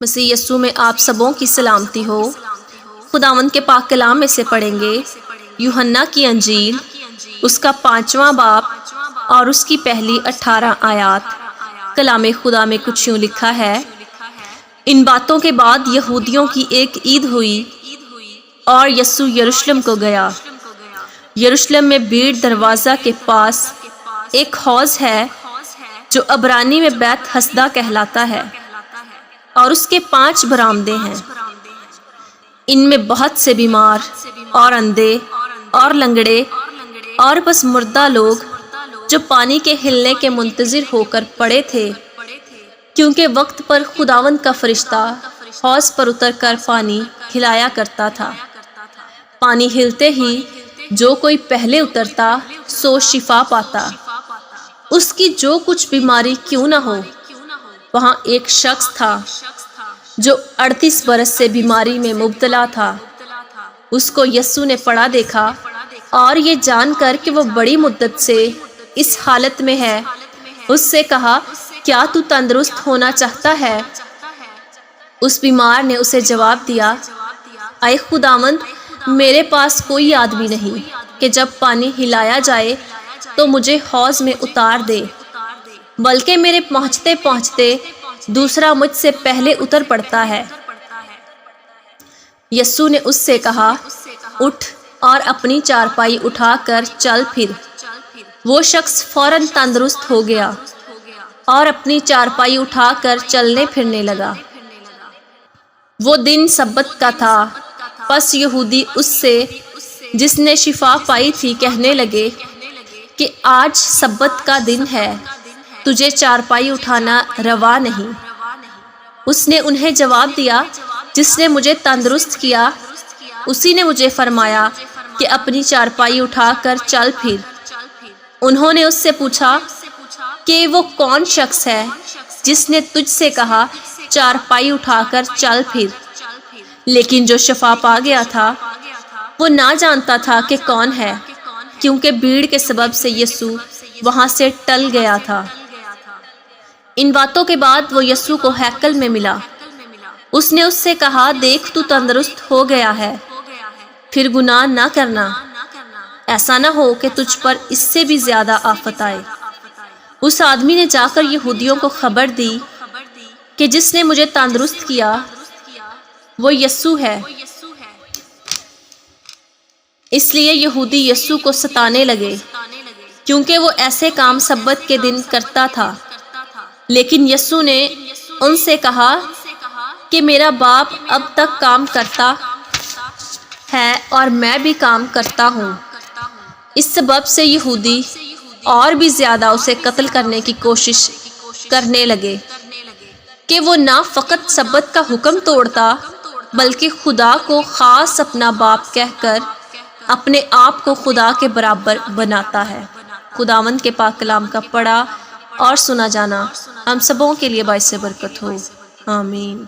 مسیح یسوع میں آپ سبوں کی سلامتی ہو۔ خداوند کے پاک کلام میں سے پڑھیں گے یوحنا کی انجیل، اس کا 5واں باب اور اس کی پہلی 18 آیات۔ کلام خدا میں کچھ یوں لکھا ہے، ان باتوں کے بعد یہودیوں کی ایک عید ہوئی اور یسوع یروشلم کو گیا۔ یروشلم میں بھیڑ دروازہ کے پاس ایک حوض ہے جو عبرانی میں بیت حسدہ کہلاتا ہے، اور اس کے 5 برآمدے ہیں۔ ان میں بہت سے بیمار اور اندھے اور لنگڑے اور بس مردہ لوگ جو پانی کے ہلنے کے منتظر ہو کر پڑے تھے، کیونکہ وقت پر خداوند کا فرشتہ حوض پر اتر کر پانی ہلایا کرتا تھا۔ پانی ہلتے ہی جو کوئی پہلے اترتا سو شفا پاتا، اس کی جو کچھ بیماری کیوں نہ ہو۔ وہاں ایک شخص تھا جو 38 برس سے بیماری میں مبتلا تھا۔ اس کو یسوع نے پڑا دیکھا اور یہ جان کر کہ وہ بڑی مدت سے اس حالت میں ہے، اس سے کہا، کیا تو تندرست ہونا چاہتا ہے؟ اس بیمار نے اسے جواب دیا، اے خداوند، میرے پاس کوئی آدمی نہیں کہ جب پانی ہلایا جائے تو مجھے حوض میں اتار دے، بلکہ میرے پہنچتے پہنچتے دوسرا مجھ سے پہلے اتر پڑتا ہے۔ یسوع نے اس سے کہا، اٹھ اور اپنی چارپائی اٹھا کر چل پھر۔ وہ شخص فوراً تندرست ہو گیا اور اپنی چارپائی اٹھا کر چلنے پھرنے لگا۔ وہ دن سبت کا تھا، پس یہودی اس سے جس نے شفا پائی تھی کہنے لگے کہ آج سبت کا دن ہے، تجھے چارپائی اٹھانا روا نہیں۔ اس نے انہیں جواب دیا، جس نے مجھے تندرست کیا اسی نے مجھے فرمایا کہ اپنی چارپائی اٹھا کر چل پھر۔ انہوں نے اس سے پوچھا کہ وہ کون شخص ہے جس نے تجھ سے کہا چارپائی اٹھا کر چل پھر؟ لیکن جو شفا پا گیا تھا وہ نہ جانتا تھا کہ کون ہے، کیونکہ بھیڑ کے سبب سے یسوع وہاں سے ٹل گیا تھا۔ ان باتوں کے بعد وہ یسوع کو ہیکل میں ملا۔ اس نے اس سے کہا، دیکھ تو تندرست ہو گیا ہے، پھر گناہ نہ کرنا، ایسا نہ ہو کہ تجھ پر اس سے بھی زیادہ آفت آئے۔ اس آدمی نے جا کر یہودیوں کو خبر دی کہ جس نے مجھے تندرست کیا وہ یسوع ہے۔ اس لیے یہودی یسوع کو ستانے لگے، کیونکہ وہ ایسے کام سبت کے دن کرتا تھا۔ لیکن یسوع نے ان سے کہا کہ میرا باپ اب تک کام کرتا ہے اور میں بھی کام کرتا ہوں۔ اس سبب سے یہودی اور بھی زیادہ اسے قتل کرنے کی کوشش کرنے لگے کہ وہ نہ فقط سبت کا حکم توڑتا بلکہ خدا کو خاص اپنا باپ کہہ کر اپنے آپ کو خدا کے برابر بناتا ہے۔ خداوند کے پاک کلام کا پڑھا اور سنا جانا ہم سبوں کے لیے باعث برکت ہو، آمین۔